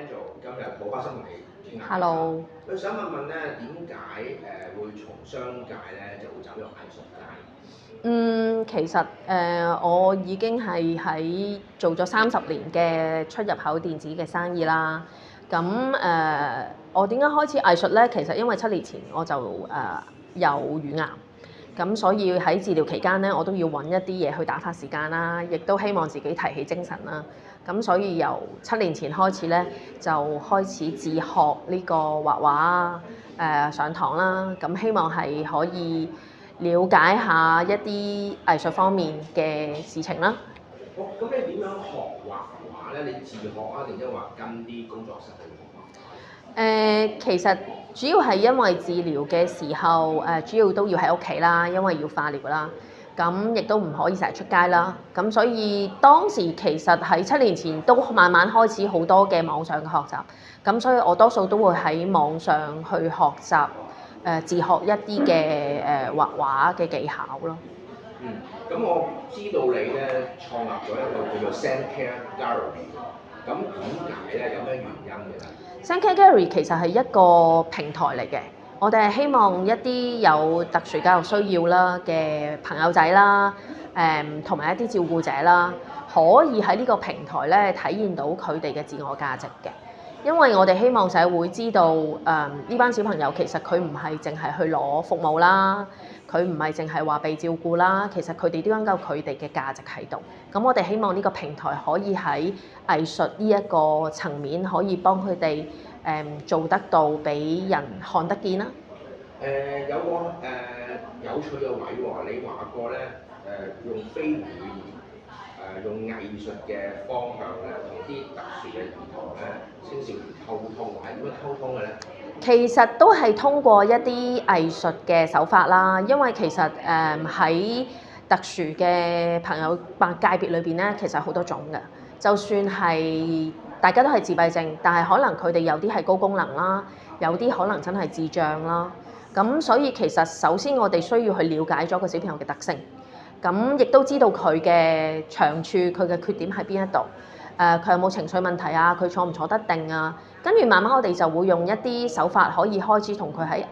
Angel，今日好開心同你傾下偈啦。Hello，佢想問問咧，點解會從商界咧就會走入藝術界？其實我已經係喺做咗30年嘅出入口電子嘅生意啦。咁我點解開始藝術呢？其實因為7年前我就有乳癌，咁所以喺治療期間呢，我都要揾一啲嘢去打發時間啦，亦都希望自己提起精神啦。咁所以由7年前開始呢，就開始自學呢個畫畫上堂啦。咁希望係可以了解下一啲藝術方面嘅事情啦。好，咁你點樣學畫畫咧？你自學啊，定係話跟啲工作室去學畫？其實主要係因為治療嘅時候，主要都要喺屋企啦，因為要化療啦。咁亦都唔可以成日出街啦。咁所以當時其實喺7年前都慢慢開始好多嘅網上嘅學習。咁所以我多數都會喺網上去學習，自學一啲嘅畫畫嘅技巧咯。咁我知道你咧創立咗一個叫做 Sandcare Gallery，咁點解咧？有咩原因嘅咧？Sandcare Gallery 其實係一個平台嚟嘅，我哋係希望一啲有特殊教育需要啦嘅朋友仔啦，同埋一啲照顧者啦，可以喺呢個平台咧體現到佢哋嘅自我價值嘅。因為我哋希望社會知道，呢班小朋友其實佢唔係淨係去攞服務啦，佢唔係淨係話被照顧啦，其實佢哋都應該有佢哋嘅價值喺度。咁我哋希望呢個平台可以喺藝術呢一個層面，可以幫佢哋做得到俾人看得見啦。有個有趣嘅位喎，你話過咧用非語言用藝術嘅方向咧，同啲特殊嘅兒童咧、青少年溝通，係點樣溝通嘅咧？其實都係通過一啲藝術嘅手法啦，因為其實喺特殊嘅朋友界別裏邊咧，其實好多種嘅。就算係大家都係自閉症，但係可能佢哋有啲係高功能啦，有啲可能真係智障啦。咁所以其實首先我哋需要去了解咗個小朋友嘅特性，咁亦都知道佢嘅長處、佢嘅缺點喺邊一度。佢有冇情緒問題啊？佢坐唔坐得定啊？跟住慢慢我哋就會用一啲手法，可以開始同佢喺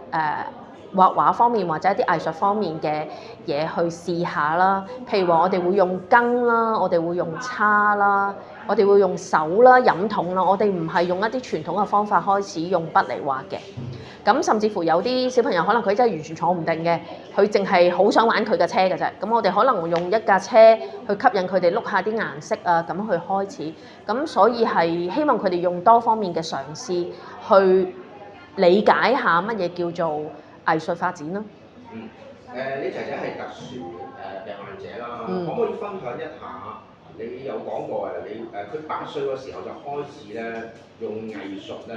畫畫方面或者一啲藝術方面嘅嘢去試下啦。譬如話我哋會用羹啦，我哋會用叉啦，我哋會用手啦、飲筒啦。我哋唔係用一啲傳統嘅方法開始用筆嚟畫嘅。咁甚至乎有啲小朋友可能佢真係完全坐唔定嘅，佢淨係好想玩佢嘅車嘅啫。咁我哋可能會用一架車去吸引佢哋碌下啲顏色啊，咁去開始。咁所以係希望佢哋用多方面嘅嘗試去理解下乜嘢叫做藝術發展咯。你仔仔係特殊病患者啦，可唔可以分享一下？你有講過你佢8歲嗰時候就開始咧用藝術咧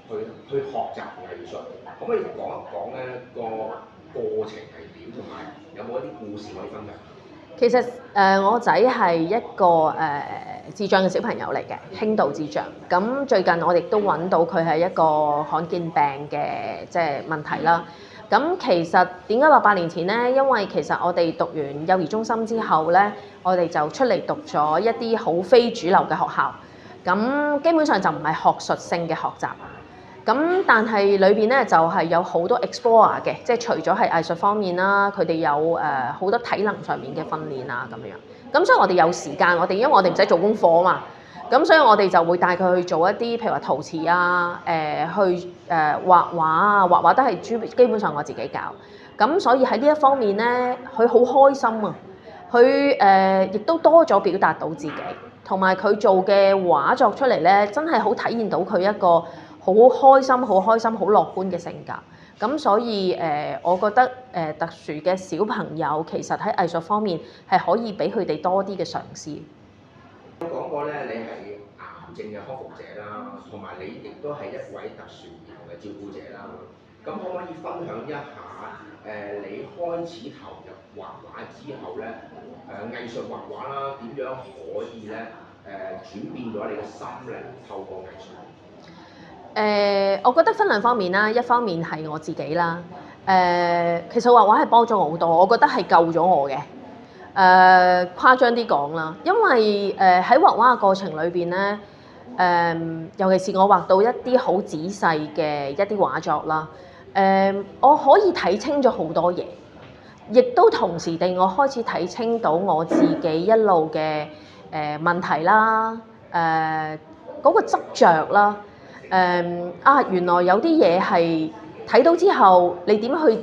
去學習藝術，可唔可以講一講咧個過程係點，同埋有冇一啲故事可以分享？其實我仔係一個智障嘅小朋友嚟嘅，輕度智障。咁最近我哋都揾到佢係一個罕見病嘅即係問題啦。咁其實點解話8年前呢？因為其實我哋讀完幼兒中心之後呢，我哋就出嚟讀咗一啲好非主流嘅學校。咁基本上就唔係學術性嘅學習。咁但係裏邊咧就係有好多 explore 嘅，即係除咗係藝術方面啦，佢哋有好多體能上面嘅訓練啊咁樣。咁所以我哋有時間，因為我哋唔使做功課啊嘛，咁所以我哋就會帶佢去做一啲譬如話陶瓷啊，去畫畫啊，畫畫都係基本上我自己教。咁所以喺呢一方面咧，佢好開心啊，佢亦都多咗表達到自己，同埋佢做嘅畫作出嚟咧，真係好體現到佢一個好開心、好開心、好樂觀嘅性格。咁所以我覺得特殊嘅小朋友其實喺藝術方面係可以俾佢哋多啲嘅嘗試。有講過咧，你係癌症嘅康復者啦，同埋你亦都係一位特殊兒童嘅照顧者啦。咁可唔可以分享一下你開始投入畫畫之後咧，藝術畫畫啦，點樣可以咧轉變咗你嘅心靈透過藝術？我覺得分兩方面啦，一方面係我自己啦。其實畫畫係幫咗我好多，我覺得係救咗我嘅。誇張啲講啦，因為喺畫畫嘅過程裏邊咧，尤其是我畫到一啲好仔細嘅一啲畫作啦，我可以睇清咗好多嘢，亦都同時地我開始睇清到我自己一路嘅問題啦，嗰個執着啦，原來有啲嘢係睇到之後，你點樣去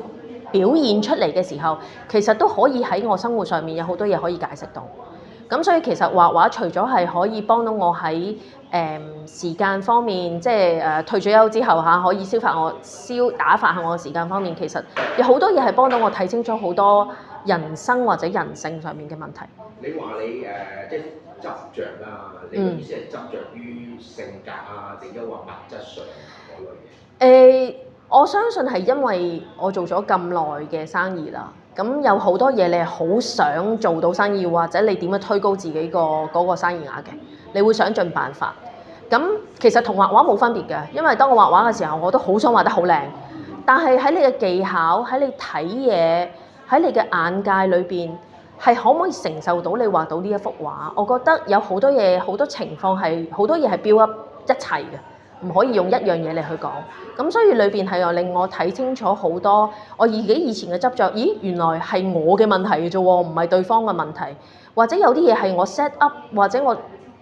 表現出嚟嘅時候，其實都可以喺我生活上面有好多嘢可以解釋到。咁所以其實畫畫除咗係可以幫到我喺時間方面，即係退咗休之後可以打發下我嘅時間方面，其實有好多嘢係幫到我睇清楚好多人生或者人性上面嘅問題。你話你即係執着啦，你嘅意思係執着於性格啊，定係話物質上嗰類嘢？我相信係因為我做咗咁耐嘅生意啦，咁有好多嘢你係好想做到生意，或者你點樣推高自己嗰個生意額嘅，你會想盡辦法。咁其實同畫畫冇分別嘅，因為當我畫畫嘅時候，我都好想畫得好靚。但係喺你嘅技巧，喺你睇嘢，喺你嘅眼界裏邊，係可唔可以承受到你畫到呢一幅畫？我覺得有好多嘢，好多情況係好多嘢係標up一齊嘅。唔可以用一樣嘢嚟去講，咁所以裏邊係又令我睇清楚好多我自己以前嘅執着。咦，原來係我嘅問題嘅啫喎，唔係對方嘅問題，或者有啲嘢係我 set up，或者我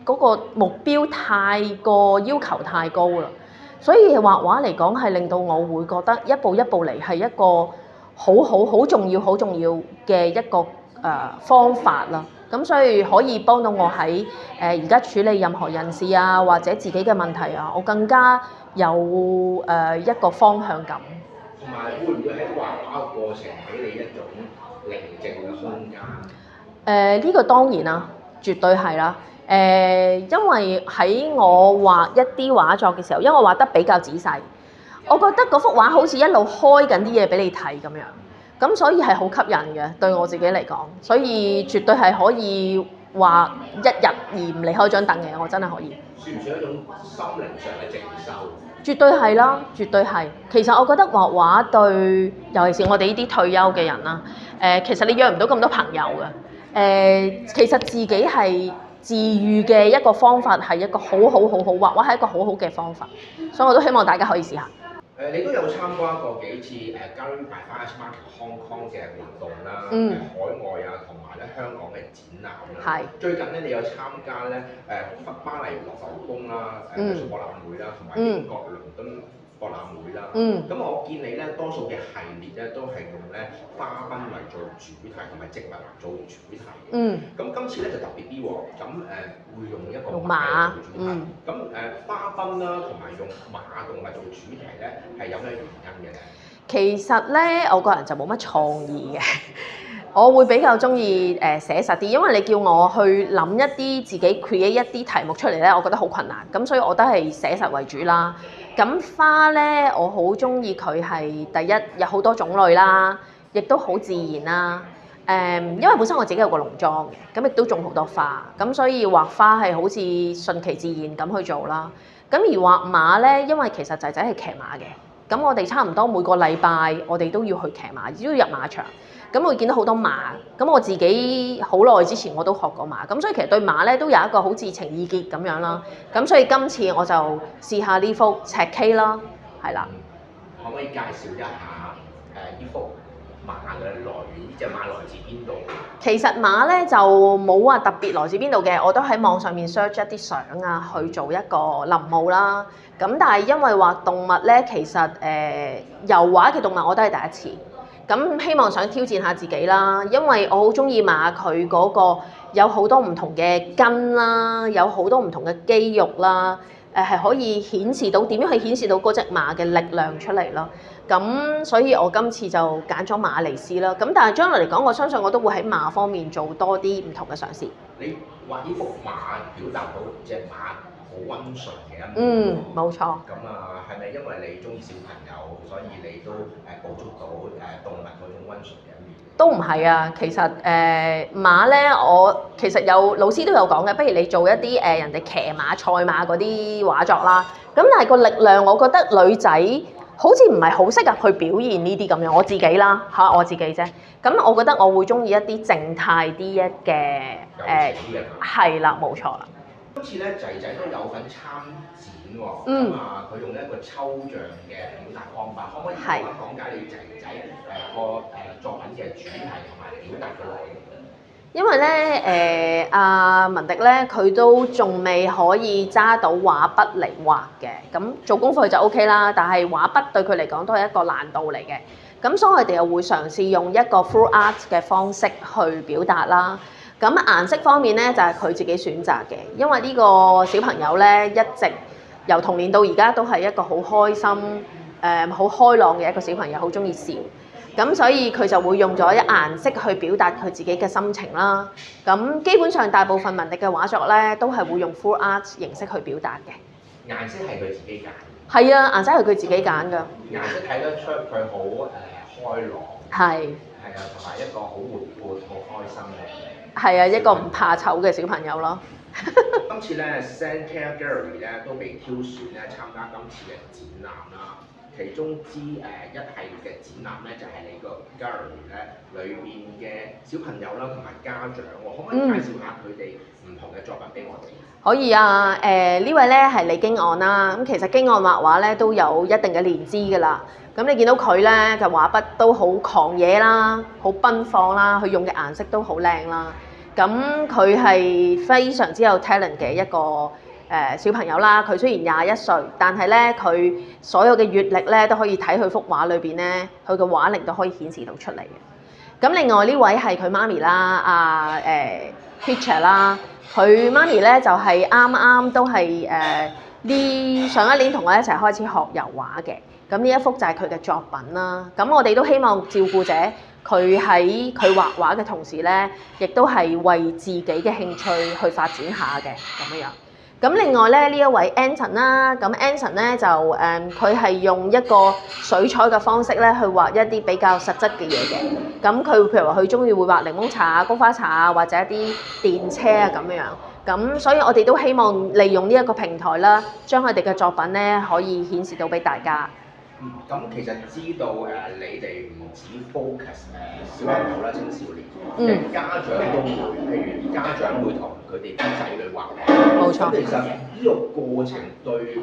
嗰個目標太過要求太高啦。所以畫畫嚟講係令到我會覺得一步一步嚟係一個好重要嘅一個方法啦。咁所以可以幫到我喺而家處理任何人事啊，或者自己嘅問題啊，我更加有一個方向感。同埋會唔會喺畫畫嘅過程俾你一種寧靜嘅空間？呢個當然啦，絕對係啦。因為喺我畫一啲畫作嘅時候，因為我畫得比較仔細，我覺得嗰幅畫好似一路開緊啲嘢俾你睇咁樣。咁所以係好吸引嘅，對我自己嚟講，所以絕對係可以畫一日而唔離開張凳嘅，我真係可以。算唔算一種心靈上嘅靜修？絕對係啦，絕對係。其實我覺得畫畫對，尤其是我哋呢啲退休嘅人啦，其實你約唔到咁多朋友嘅。其實自己係治愈嘅一個方法，係一個好畫畫係一個好好嘅方法，所以我都希望大家可以試下。你都有參加過幾次Gallery by Fire Market Hong Kong 嘅活動啦，海外啊，同埋咧香港嘅展覽啦。係。最近咧，你有參加咧巴黎羅浮宮啦、美術博覽會啦，同埋英國倫敦博覽會啦。咁我見你咧，多數嘅系列咧都係用咧花賓為做主題，同埋植物做主題嘅。咁今次咧就特別啲喎，咁會用一個馬做主題。咁花賓啦，同埋用馬動物做主題咧，係有咩原因嘅咧？其實咧，我個人就冇乜創意嘅，我會比較中意寫實啲，因為你叫我去諗一啲自己 create 一啲題目出嚟咧，我覺得好困難，咁所以我都係寫實為主啦。咁花咧，我好中意佢係第一有好多種類啦，亦都好自然啦。因為本身我自己有個農莊嘅，咁亦都種好多花，咁所以畫花係好似順其自然咁去做啦。咁而畫馬咧，因為其實仔仔係騎馬嘅，咁我哋差唔多每個禮拜我哋都要去騎馬，都要入馬場。咁我見到好多馬，咁我自己好耐之前我都學過馬，咁所以其實對馬咧都有一個好似情意結咁樣啦。咁所以今次我就試下呢幅赤 K 啦，係啦。可唔可以介紹一下呢幅馬嘅來源？呢隻馬來自邊度？其實馬咧就冇話特別來自邊度嘅，我都喺網上面 search 一啲相啊，去做一個臨摹啦。咁但係因為畫動物咧，其實油畫嘅動物我都係第一次。咁希望想挑戰下自己啦，因為我好中意馬佢嗰個有好多唔同嘅筋啦，有好多唔同嘅肌肉啦，係可以顯示到點樣去顯示到嗰隻馬嘅力量出嚟咯。咁所以我今次就揀咗馬尼斯啦。咁但係將來嚟講，我相信我都會喺馬方面做多啲唔同嘅嘗試。你畫呢幅馬表達到隻馬好溫順嘅一面。冇錯。咁係咪因為你中意小朋友，所以你都捕捉到動物嗰種溫順嘅一面？都唔係啊，其實馬咧，我其實有老師都有講嘅，不如你做一啲人哋騎馬、賽馬嗰啲畫作啦。咁但係個力量，我覺得女仔好似唔係好適合去表現呢啲咁樣。我自己啦嚇，我自己啫。咁我覺得我會中意一啲靜態啲嘅係啦，冇錯啦。今次咧仔仔都有份參展喎，佢用一個抽象嘅表達方法，可唔可以講解你仔仔個作品嘅主題同埋表達嘅內容？因為咧阿文迪咧佢都仲未可以揸到畫筆嚟畫嘅，咁做功課就 OK 啦，但係畫筆對佢嚟講都係一個難度嚟嘅。咁所以我哋又會嘗試用一個 full art 嘅方式去表達啦。咁顏色方面咧就係佢自己選擇嘅，因為呢個小朋友咧一直由童年到而家都係一個好開心、好開朗嘅一個小朋友，好中意笑。咁所以佢就會用咗顏色去表達佢自己嘅心情啦。咁基本上大部分文迪嘅畫作咧都係會用 full art 形式去表達嘅。顏色係佢自己揀。係啊，顏色係佢自己揀㗎。顏色睇得出佢好開朗。係啊，同埋一個好活潑、好開心嘅。係啊，一個唔怕醜嘅小朋友咯。今次咧 Sandcare Gallery 咧都被挑選咧參加今次嘅展覽啦。其中之一系列嘅展覽咧就係你個 gallery 咧裏面嘅小朋友啦同埋家長喎，可唔可以介紹下佢哋唔同嘅作品俾我哋？可以啊，呢位咧係李京岸啦。咁其實京岸畫畫咧都有一定嘅年資㗎啦。咁你見到佢咧嘅畫筆都好狂野啦，好奔放啦，佢用嘅顏色都好靚啦。咁佢係非常之有 talent 嘅一個小朋友啦。佢雖然21歲，但係咧佢所有嘅閲歷咧都可以睇佢幅畫裏邊咧，佢嘅畫齡都可以顯示到出嚟嘅。咁另外呢位係佢媽咪啦，Peach 啦，佢媽咪咧就係啱啱都係上一年同我一齊開始學油畫嘅。咁呢一幅就係佢嘅作品啦。咁我哋都希望照顧者佢喺佢畫畫嘅同時咧，亦都係為自己嘅興趣去發展下嘅咁樣。咁另外咧呢一位 Anson 啦，咁 Anson 咧就佢係用一個水彩嘅方式咧去畫一啲比較實質嘅嘢嘅。咁佢譬如話佢中意會畫檸檬茶啊、菊花茶啊，或者一啲電車啊咁樣。咁所以我哋都希望利用呢一個平台啦，將佢哋嘅作品咧可以顯示到俾大家。咁其實知道你哋唔止 focus 小朋友啦、青少年，家長都會，譬如家長會同佢哋啲仔女畫畫。冇錯。咁其實呢個過程對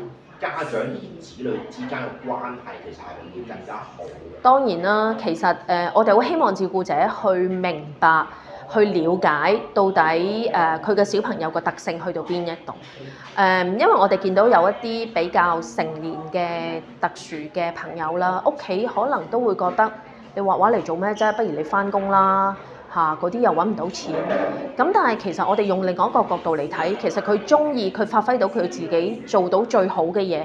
家長同子女之間嘅關係其實係會更加好嘅。當然啦，其實我哋好希望照顧者去明白。去了解到底佢嘅小朋友個特性去到邊一度。因為我哋見到有一啲比較成年嘅特殊嘅朋友啦，屋企可能都會覺得你畫畫嚟做咩啫？不如你返工啦嚇，嗰啲又揾唔到錢。咁但係其實我哋用另外一個角度嚟睇，其實佢鍾意佢發揮到佢自己做到最好嘅嘢，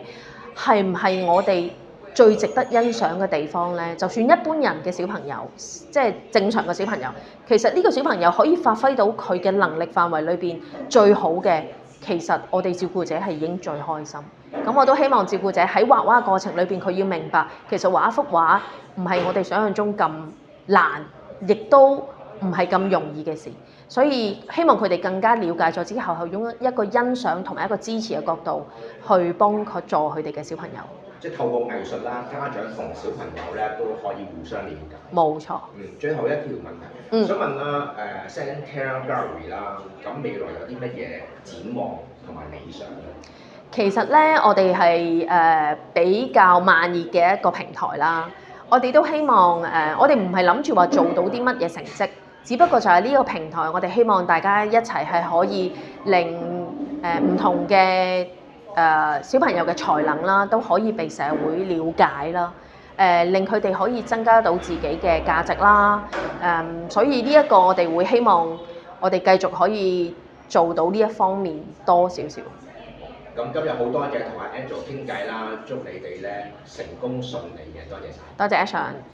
係唔係我哋最值得欣賞嘅地方咧？就算一般人嘅小朋友，即係正常嘅小朋友，其實呢個小朋友可以發揮到佢嘅能力範圍裏邊最好嘅，其實我哋照顧者係已經最開心。咁我都希望照顧者喺畫畫嘅過程裏邊，佢要明白，其實畫一幅畫唔係我哋想象中咁難，亦都唔係咁容易嘅事。所以希望佢哋更加了解咗之後，係用一個欣賞同埋一個支持嘅角度去幫佢助佢哋嘅小朋友。即係透過藝術啦，家長同小朋友咧都可以互相了解。冇錯。最後一條問題，想問啦，Sandcare Gallery 啦，咁未來有啲乜嘢展望同埋理想咧？其實咧，我哋係比較慢熱嘅一個平台啦。我哋都希望我哋唔係諗住話做到啲乜嘢成績，只不過就係呢個平台，我哋希望大家一齊係可以令唔同嘅小朋友嘅才能啦，都可以被社會了解啦，令佢哋可以增加到自己嘅價值啦，所以呢一個我哋會希望我哋繼續可以做到呢一方面多少少。咁今日好多謝同阿 Angel 傾偈啦，祝你哋咧成功順利嘅，多謝晒。多謝阿 Sean。